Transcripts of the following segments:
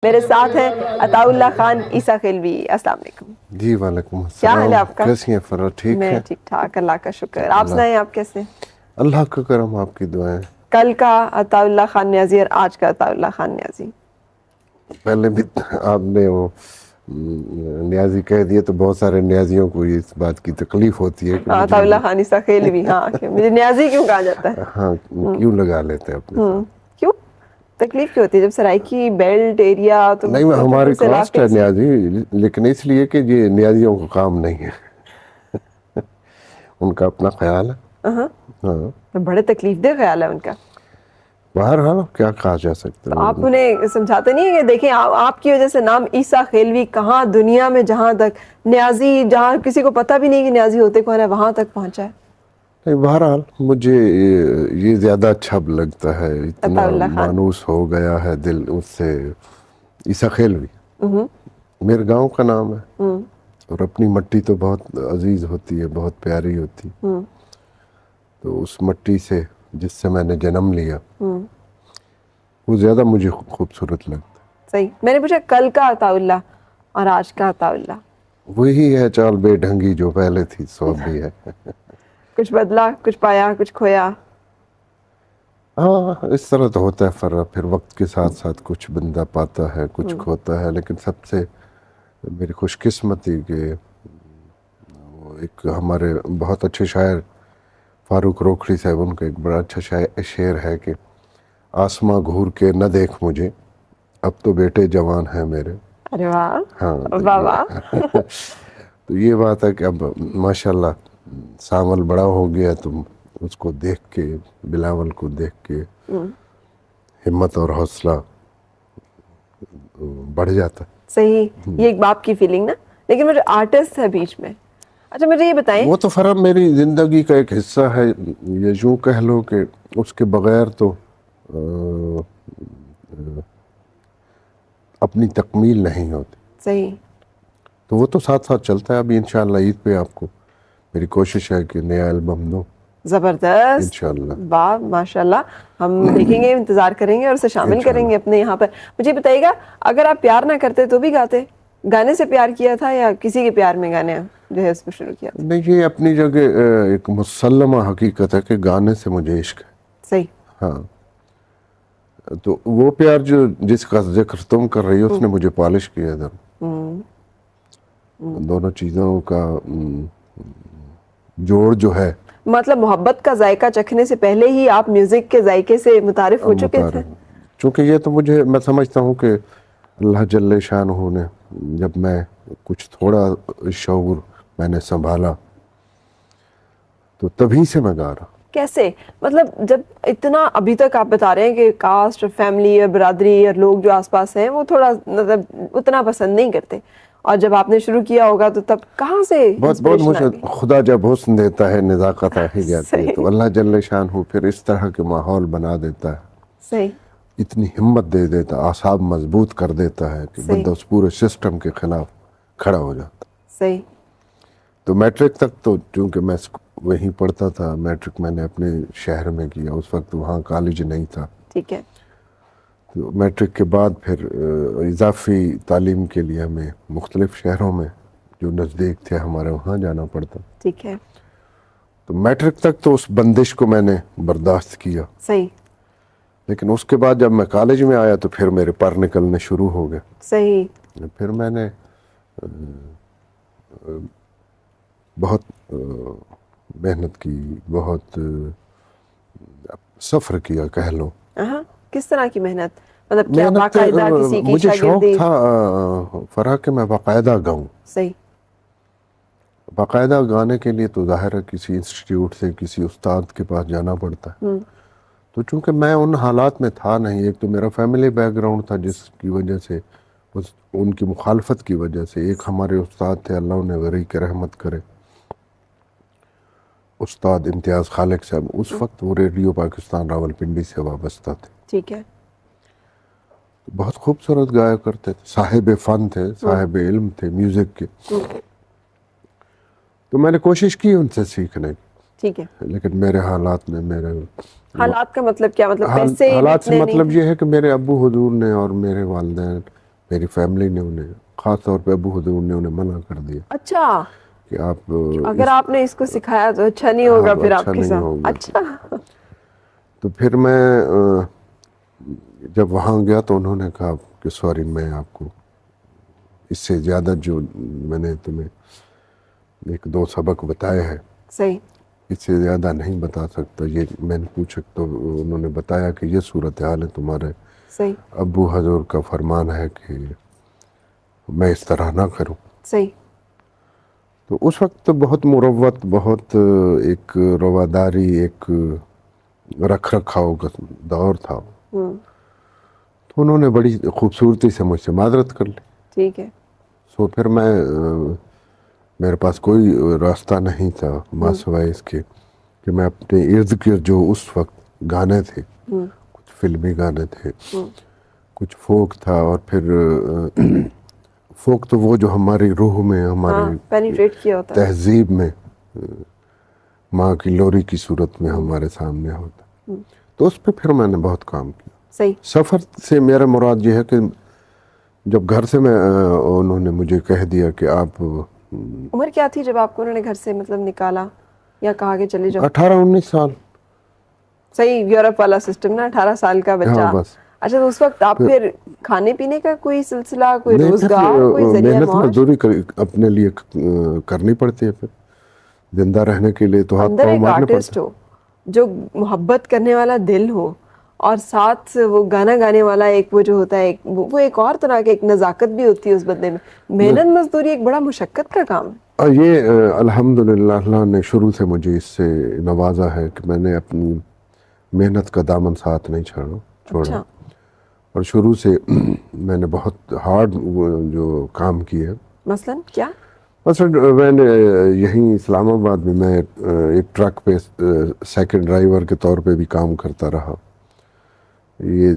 میرے ساتھ ہیں عطاء اللہ خان عیسیٰ خیلوی. السلام علیکم. جی وعلیکم السلام. کیا حال ہے آپ کا؟ کیسی ہیں فرا؟ ٹھیک ہے. میں ٹھیک ٹھاک، اللہ کا شکر. آپ سنائیں، آپ کیسے ہیں؟ اللہ کا کرم، آپ کی دعائیں. کل کا عطاء اللہ خان نیازی اور آج کا عطاء اللہ خان نیازی. پہلے بھی آپ نے وہ نیازی کہہ دیا تو بہت سارے نیازیوں کو اس بات کی تکلیف ہوتی ہے کہ عطاء اللہ خان عیسیٰ خیلوی. ہاں، مجھے نیازی کیوں کہا جاتا ہے؟ ہاں، کیوں لگا لیتے ہیں اپنے ساتھ؟ کیوں تکلیف کیوں ہوتی ہے جب سرائکی بیلٹ ایریا؟ تو نہیں، ہماری کاسٹ ہے نیازی، لیکن اس لیے کہ یہ نیازیوں کا کام نہیں ہے. ان کا اپنا خیال ہے. ہاں، بڑے تکلیف دہ خیال ہے ان کا. بہرحال کیا کہا جا سکتا ہے. آپ انہیں سمجھاتے نہیں ہیں کہ دیکھیں آپ کی وجہ سے نام عیسیٰ خیلوی کہاں دنیا میں، جہاں تک نیازی، جہاں کسی کو پتہ بھی نہیں کہ نیازی ہوتے کون ہے، وہاں تک پہنچا ہے. بہرحال مجھے یہ زیادہ اچھا لگتا ہے، اتنا مانوس ہو گیا ہے دل اس سے. عیسیٰ خیلوی میرے گاؤں کا نام ہے، اور اپنی مٹی تو بہت عزیز ہوتی ہے، بہت پیاری ہوتی. تو اس مٹی سے جس سے میں نے جنم لیا وہ زیادہ مجھے خوبصورت لگتا. صحیح. میں نے پوچھا کل کا عطاء اللہ اور آج کا عطاء اللہ. وہی ہے چال بے ڈھنگی جو پہلے تھی سو بھی ہے. کچھ بدلا، کچھ پایا، کچھ کھویا. ہاں، اس طرح تو ہوتا ہے فرق. پھر وقت کے ساتھ ساتھ کچھ بندہ پاتا ہے، کچھ کھوتا ہے. لیکن سب سے میری خوش قسمتی کہ وہ ایک ہمارے بہت اچھے شاعر فاروق روکھڑی صاحب، ان کا ایک بڑا اچھا شعر ہے کہ آسماں گھور کے نہ دیکھ مجھے، اب تو بیٹے جوان ہیں میرے. ارے واہ، ہاں، واہ واہ. تو یہ بات ہے کہ اب ماشاءاللہ ساول بڑا ہو گیا، تو اس کو دیکھ کے، بلاول کو دیکھ کے ہمت اور حوصلہ بڑھ جاتا. صحیح. یہ ایک باپ کی فیلنگ نا. لیکن مجھے آرٹسٹ ہے بیچ میں. اچھا مجھے یہ بتائیں، وہ تو فرق میری زندگی کا ایک حصہ ہے، یہ یوں کہہ لو کہ اس کے بغیر تو اپنی تکمیل نہیں ہوتی. صحیح. تو وہ تو ساتھ ساتھ چلتا ہے. ابھی انشاءاللہ عید پہ آپ کو میری کوشش ہے کہ نیا البم دو. زبردست. انشاءاللہ. واہ ماشاءاللہ. ہم دیکھیں گے، انتظار کریں گے اور اسے شامل کریں گے اپنے یہاں پر. مجھے بتائیے گا، اگر آپ پیار نہ کرتے تو بھی گاتے؟ گانے سے پیار کیا تھا یا کسی کے پیار میں گانے جو ہے اس کو شروع کیا تھا؟ نہیں، یہ اپنی جگہ ایک مسلمہ حقیقت ہے کہ گانے سے مجھے عشق ہے. صحیح. ہاں، تو وہ پیار جو جس کا ذکر تم کر رہی ہو، اس نے مجھے پالش کیا ادھر. دونوں چیزوں کا جوڑ جو ہے، مطلب محبت کا ذائقہ چکھنے سے پہلے ہی آپ میوزک کے ذائقے سے متعارف ہو چکے تھے؟ چونکہ یہ تو میں سمجھتا ہوں کہ اللہ جل شانہ نے جب میں کچھ تھوڑا شعور میں نے سنبھالا تو تبھی سے میں گا رہا. کیسے؟ مطلب جب اتنا ابھی تک آپ بتا رہے ہیں کہ کاسٹ اور فیملی اور برادری اور لوگ جو آس پاس ہیں وہ تھوڑا مطلب اتنا پسند نہیں کرتے، اور جب آپ نے شروع کیا ہوگا تو تب کہاں سے بہت مجھے خدا جب حسن دیتا ہے نزاکت آ ہی جاتی ہے. تو اللہ جل شانہ پھر اس طرح کے ماحول بنا دیتا ہے. صحیح. اتنی ہمت دے دیتا، اعصاب مضبوط کر دیتا ہے کہ بندہ اس پورے سسٹم کے خلاف کھڑا ہو جاتا. صحیح. تو میٹرک تک تو چونکہ میں وہیں پڑھتا تھا، میٹرک میں نے اپنے شہر میں کیا. اس وقت وہاں کالج نہیں تھا. ٹھیک ہے. تو میٹرک کے بعد پھر اضافی تعلیم کے لیے ہمیں مختلف شہروں میں جو نزدیک تھے ہمارے وہاں جانا پڑتا. ٹھیک ہے. تو میٹرک تک تو اس بندش کو میں نے برداشت کیا. صحیح. لیکن اس کے بعد جب میں کالج میں آیا تو پھر میرے پر نکلنے شروع ہو گئے. صحیح. پھر میں نے بہت محنت کی، بہت سفر کیا کہہ لو. کس طرح کی محنت؟ مطلب کیا باقاعدہ کسی کی مجھے شوق تھا فرح کہ میں باقاعدہ گاؤں. صحیح. باقاعدہ گانے کے لیے تو ظاہر ہے کسی انسٹیٹیوٹ سے، کسی استاد کے پاس جانا پڑتا ہے. تو چونکہ میں ان حالات میں تھا نہیں، ایک تو میرا فیملی بیک گراؤنڈ تھا جس کی وجہ سے، ان کی مخالفت کی وجہ سے. ایک ہمارے استاد تھے، اللہ انہیں غری کے رحمت کرے، استاد امتیاز خالق صاحب. اس وقت وہ ریڈیو پاکستان راولپنڈی سے وابستہ تھے. ٹھیک ہے. بہت خوبصورت گایا کرتے تھے، صاحب فن تھے، صاحب علم تھے میوزک کے. تو میں نے کوشش کی ان سے سیکھنے کی. ٹھیک ہے. لیکن میرے حالات نے حالات کا مطلب کیا؟ مطلب پیسے حالات سے مطلب یہ ہے کہ میرے ابو حضور نے اور میرے والدین میری فیملی نے انہیں, خاص طور پہ ابو حضور نے انہیں منع کر دیا اچھا, کہ آپ اگر آپ نے اس کو سکھایا تو اچھا نہیں ہوگا پھر آپ کے ساتھ. اچھا, تو پھر میں جب وہاں گیا تو انہوں نے کہا کہ سوری, میں آپ کو اس سے زیادہ جو میں نے تمہیں 1-2 سبق بتائے ہیں, صحیح, اس سے زیادہ نہیں بتا سکتا. یہ میں نے پوچھا تو انہوں نے بتایا کہ یہ صورتحال ہے تمہارے صحیح, ابو حضور کا فرمان ہے کہ میں اس طرح نہ کروں. صحیح. تو اس وقت بہت مروت, بہت ایک رواداری, ایک رکھ رکھاؤ کا دور تھا. تو انہوں نے بڑی خوبصورتی سے مجھ سے معذرت کر لی. ٹھیک ہے. سو پھر میرے پاس کوئی راستہ نہیں تھا ماں سوائے اس کے کہ میں اپنے ارد گرد جو اس وقت گانے تھے, کچھ فلمی گانے تھے, کچھ فوک تھا, اور پھر فوک تو وہ جو ہماری روح میں, ہماری تہذیب میں ماں کی لوری کی صورت میں ہمارے سامنے ہوتا. تو اس پہ پھر میں نے بہت کام کیا. صحیح. سفر سے میرا مراد یہ ہے کہ جب گھر سے انہوں نے مجھے کہہ دیا کہ آپ, عمر کیا تھی جب آپ کو انہوں نے گھر سے مطلب نکالا یا کہا کہ چلے جاؤ؟ 18-19 سال. صحیح, یورپ والا سسٹم نا, 18 سال کا بچہ. ہاں بس. اچھا, تو اس وقت آپ پھر کھانے پینے کا کوئی سلسلہ, کوئی روزگار, کوئی ذریعہ محنت مزدوری اپنے لیے کرنی پڑتی ہے. پھر زندہ رہنے کے لیے تو ہاتھ پاؤں مارنے پڑتے ہیں. آرٹسٹ ہو جو محبت کرنے والا دل ہو, اور ساتھ وہ گانا گانے والا ایک وہ جو ہوتا ہے, وہ ایک اور طرح کی ایک نزاکت بھی ہوتی ہے اس بندے میں. محنت مزدوری ایک بڑا مشقت کا کام ہے. اور یہ الحمدللہ اللہ نے شروع سے مجھے اس سے نوازا ہے کہ میں نے اپنی محنت کا دامن ساتھ نہیں چھوڑا. اور شروع سے میں نے بہت ہارڈ جو کام کیے. مثلاً کیا؟ مثلا میں نے یہیں اسلام آباد میں ایک ٹرک پہ سیکنڈ ڈرائیور کے طور پہ بھی کام کرتا رہا. یہ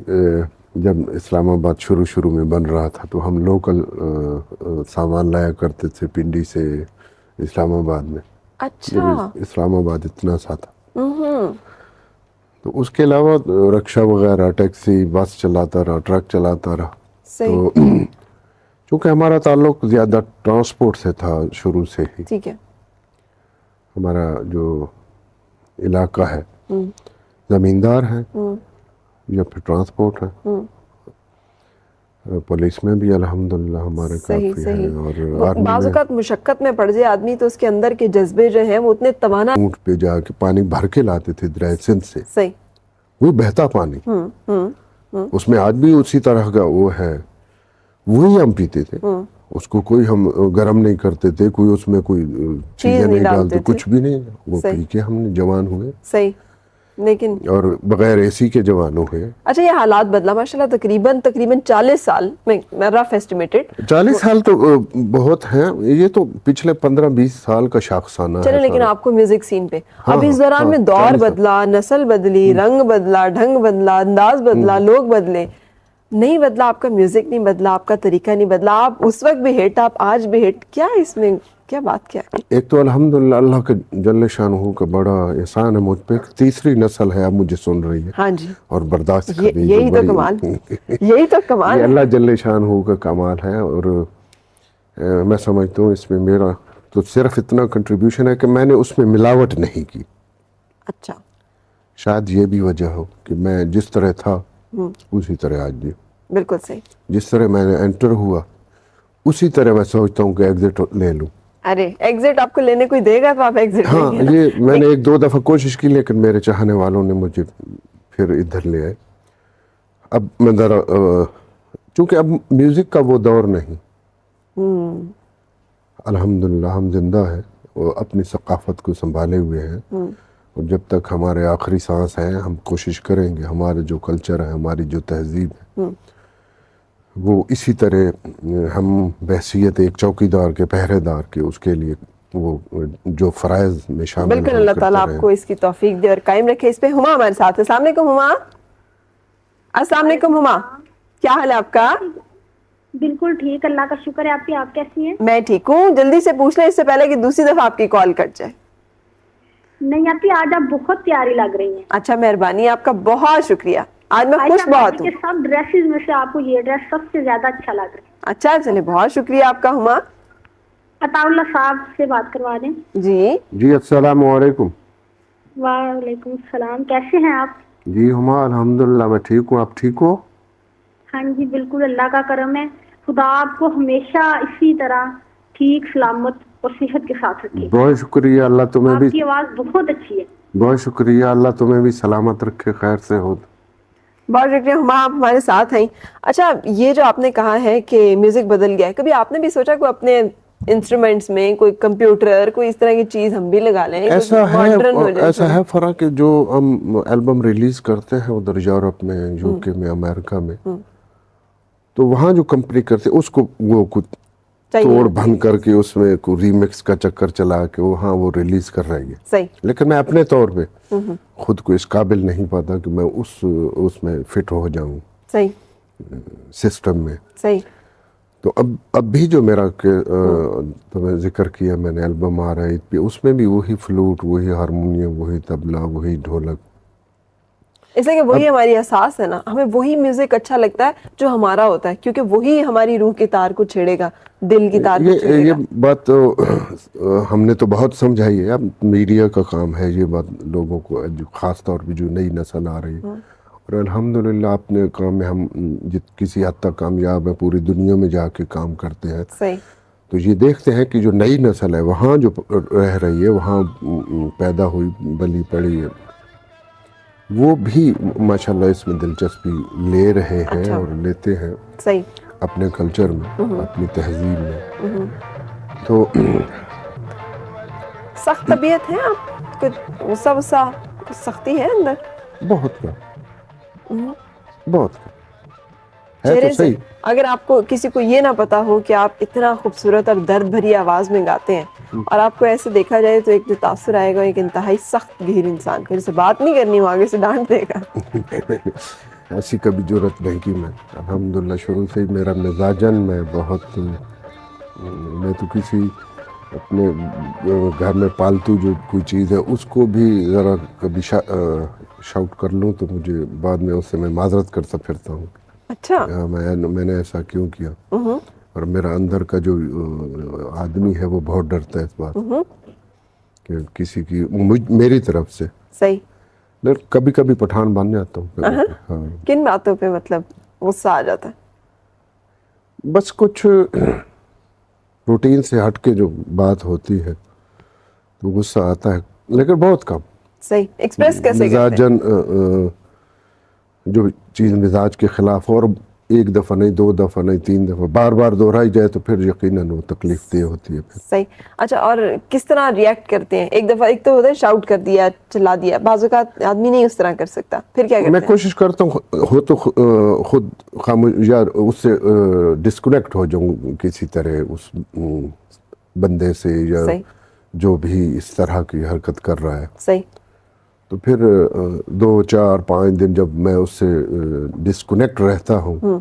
جب اسلام آباد شروع میں بن رہا تھا تو ہم لوکل سامان لایا کرتے تھے پنڈی سے اسلام آباد میں. اچھا. اسلام آباد اتنا سا تھا. تو اس کے علاوہ رکشہ وغیرہ, ٹیکسی, بس چلاتا رہا, ٹرک چلاتا رہا. تو چونکہ ہمارا تعلق زیادہ ٹرانسپورٹ سے تھا شروع سے ہی. ٹھیک ہے. ہمارا جو علاقہ ہے زمیندار ہے یا پھر ٹرانسپورٹ ہے. پولیس میں بھی الحمدللہ ہمارے کافی ہے. اور بعض اوقات مشقت میں پڑ جائے آدمی تو اس کے اندر کے جذبے جو ہیں وہ اتنے توانا. اونٹ پہ جا کے پانی بھر کے لاتے تھے دریا سندھ سے. صحیح. وہ بہتا پانی, اس میں آج بھی اسی طرح کا وہ ہے, وہی ہم پیتے تھے. اس کو کوئی ہم گرم نہیں کرتے تھے, کوئی اس میں کوئی چیزیں نہیں ڈالتے, کچھ بھی نہیں. وہ پی کے ہم نے جوان ہوئے. صحیح. لیکن اور بغیر اے سی کے جوانوں ہوئے. اچھا, یہ حالات بدلا ماشاءاللہ. تقریباً 40 سال میں رف ایسٹیمیٹڈ 40 سال تو بہت ہیں. یہ تو پچھلے 15-20 سال کا شاخسانہ ہے. چلے, لیکن آپ کو میوزک سین پہ اب اس دوران میں دور بدلا, نسل بدلی, رنگ بدلا, ڈھنگ بدلا, انداز بدلا, لوگ بدلے. نہیں بدلا آپ کا میوزک, نہیں بدلا آپ کا طریقہ, نہیں بدلا. آپ اس وقت بھی ہٹ, آپ آج بھی ہٹ. کیا اس میں کیا بات کیا ہے؟ ایک تو الحمدللہ اللہ کے جل شانہ کا بڑا احسان ہے مجھ پہ. تیسری نسل ہے اب مجھے سن رہی ہے. ہاں جی. اور برداشت کر رہی ہے. یہی تو کمال, یہی تو کمال ہے. اللہ جل شانہ کا کمال ہے. اور میں سمجھتا ہوں اس میں میرا تو صرف اتنا کنٹریبیوشن ہے کہ میں نے اس میں ملاوٹ نہیں کی. اچھا. شاید یہ بھی وجہ ہو کہ میں جس طرح تھا اسی طرح آج بھی. بالکل صحیح. جس طرح میں نے انٹر ہوا اسی طرح میں سوچتا ہوں کہ ایگزٹ لے لوں. ارے ایگزٹ آپ کو لینے کوئی دے گا تو آپ ایگزٹ لیں گے. ہاں, یہ میں نے 1-2 دفعہ کوشش کی لیکن میرے چاہنے والوں نے مجھے پھر ادھر لے آئے. اب میں ذرا چونکہ اب میوزک کا وہ دور نہیں. الحمدللہ ہم زندہ ہیں اور اپنی ثقافت کو سنبھالے ہوئے ہیں. اور جب تک ہمارے آخری سانس ہیں ہم کوشش کریں گے ہمارے جو کلچر ہے, ہماری جو تہذیب ہے, وہ اسی طرح ہم بحیثیت ایک چوکیدار کے, پہرے دار کے, اس کے لیے وہ جو فرائض میں شامل. بالکل, اللہ تعالیٰ آپ کو اس کی توفیق دے اور قائم رکھے اس پہ. ہما ہمارے ساتھ ہے. السلام علیکم ہما. السلام علیکم ہما, کیا حال ہے آپ کا؟ بالکل ٹھیک, اللہ کا شکر ہے. آپ کیسی ہیں؟ میں ٹھیک ہوں. جلدی سے پوچھ لیں اس سے پہلے کہ دوسری دفعہ آپ کی کال کٹ جائے. نہیں آپی, آج آپ بہت پیاری لگ رہی ہیں. اچھا, مہربانی, آپ کا بہت شکریہ. آج میں خوش بہت ہوں. سب ڈریسز میں سے آپ کو یہ ڈریس سب سے زیادہ اچھا لگ رہا ہے. اچھا چلے بہت شکریہ آپ کا ہما. عطا اللہ صاحب سے بات کروا دیں. جی السلام علیکم. وعلیکم السلام. کیسے ہیں آپ؟ جی ہما الحمدللہ میں ٹھیک ہوں. آپ ٹھیک ہو؟ ہاں جی بالکل اللہ کا کرم ہے. خدا آپ کو ہمیشہ اسی طرح ٹھیک سلامت اور صحت کے ساتھ رکھے. بہت شکریہ. اللہ تمہیں بھی. آپ کی آواز بہت اچھی ہے. بہت شکریہ. اللہ تمہیں بھی سلامت رکھے خیر سے ہو. بہت شکریہ ہما آپ ہمارے ساتھ ہیں. اچھا یہ جو آپ نے کہا ہے کہ میوزک بدل گیا ہے, کبھی آپ نے بھی سوچا کہ اپنے انسٹرومنٹس میں کوئی کمپیوٹر کوئی اس طرح کی چیز ہم بھی لگا لیں؟ ایسا ہے فرق کہ جو ہم البم ریلیز کرتے ہیں ادھر یورپ میں, یو کے میں, امریکہ میں, تو وہاں جو کمپنی کرتے اس کو وہ کچھ توڑ بھن کر کے اس میں کوئی ریمکس کا چکر چلا کے وہاں وہ ریلیز کر رہی ہے. صحیح. لیکن میں اپنے طور پہ خود کو اس قابل نہیں پاتا کہ میں اس میں فٹ ہو جاؤں. صحیح. سسٹم میں. صحیح. تو اب بھی جو میرا تمہیں ذکر کیا میں نے البم آ رہا ہے اس میں بھی وہی فلوٹ, وہی ہارمونیم, وہی طبلہ, وہی ڈھولک. اس لیے کہ وہی ہماری احساس ہے نا, ہمیں وہی میوزک اچھا لگتا ہے جو ہمارا ہوتا ہے, کیونکہ وہی ہماری روح کے تار کو چھیڑے گا, دل کی تار کو چھیڑے گا. یہ بات ہم نے تو بہت سمجھائی ہے. اب میڈیا کا کام ہے یہ بات لوگوں کو, خاص طور پہ جو نئی نسل آ رہی ہے, اور الحمدللہ اپنے کام میں ہم کسی حد تک کامیاب ہیں, پوری دنیا میں جا کے کام کرتے ہیں. صحیح. تو یہ دیکھتے ہیں کہ جو نئی نسل ہے وہاں جو رہ رہی ہے, وہاں پیدا ہوئی بلی پڑی ہے, وہ بھی ماشاءاللہ اس میں دلچسپی لے رہے ہیں اور لیتے ہیں. صحیح. اپنے کلچر میں, اپنی تہذیب میں. تو سخت طبیعت ہے آپ, غصہ سختی ہے اندر؟ بہت کم, بہت کم ہے. چہرے تو صحیح. اگر آپ کو کسی کو یہ نہ پتا ہو کہ آپ اتنا خوبصورت اور درد بھری آواز میں گاتے ہیں, اور آپ کو ایسے دیکھا جائے تو ایک جو تاثر آئے گا ایک انتہائی سخت گہیر انسان کا, جسے بات نہیں کرنی وہ آگے سے ڈانٹ دے گا. ایسی کبھی ضرورت نہیں کی. میں الحمدللہ شروع سے ہی میرا مزاجن میں بہت, میں تو کسی اپنے گھر میں پالتو جو کوئی چیز ہے اس کو بھی ذرا کبھی شاؤٹ کر لوں تو مجھے بعد میں اس سے میں معذرت کرتا پھرتا ہوں. اچھا. میں نے ایسا کیوں کیا. اور میرا اندر کا جو آدمی ہے وہ بہت ڈرتا ہے اس بات کہ کسی کی میری طرف سے. صحیح. کبھی کبھی پٹھان بن جاتا ہوں. کن باتوں پہ مطلب غصہ آ جاتا ہے؟ بس کچھ روٹین سے ہٹ کے جو بات ہوتی ہے تو غصہ آتا ہے, لیکن بہت کم. صحیح. ایکسپریس کیسے کرتے ہیں؟ جو چیز مزاج کے خلاف, اور ایک دفعہ نہیں, 2 دفعہ نہیں, 3 دفعہ, بار بار دہرائی جائے تو پھر یقیناً وہ تکلیف دہ ہوتی ہے. صحیح. اچھا, اور کس طرح ریئیکٹ کرتے ہیں؟ ایک دفعہ ایک تو ہوتا ہے شاؤٹ کر دیا, چلا دیا, بعض اوقات آدمی نہیں اس طرح کر سکتا, پھر کیا کرتے ہیں؟ میں کوشش کرتا ہوں ہو تو خود خاموش یا اس سے ڈسکنیکٹ ہو جاؤں کسی طرح اس بندے سے, یا جو بھی اس طرح کی حرکت کر رہا ہے. صحیح. تو پھر 2 4 5 دن جب میں اس سے ڈسکنیکٹ رہتا ہوں,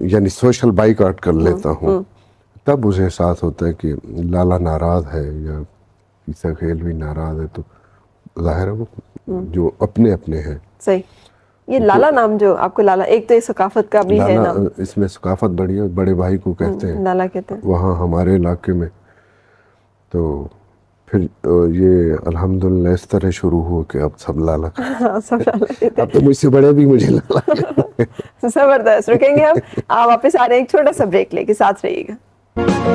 یعنی سوشل بائک آؤٹ کر لیتا ہوں, تب مجھے احساس ہوتا ہے کہ لالا ناراض ہے یا عیسیٰ خیل بھی ناراض ہے. تو ظاہر ہے وہ جو اپنے اپنے ہیں. صحیح. یہ لالا نام جو آپ کو لالا, ایک تو یہ ثقافت کا بھی ہے نام, اس میں ثقافت بڑی ہے, بڑے بھائی کو کہتے ہیں لالا کہتے ہیں وہاں ہمارے علاقے میں. تو پھر یہ الحمدللہ اس طرح شروع ہو کہ اب سب لالا سب لالا کہتے ہیں. اب تو مجھ سے بڑے بھی مجھے لالا. زبردست. رکیں گے ہم, آپ واپس آ رہے ہیں ایک چھوٹا سا بریک لے کے, ساتھ رہیے گا.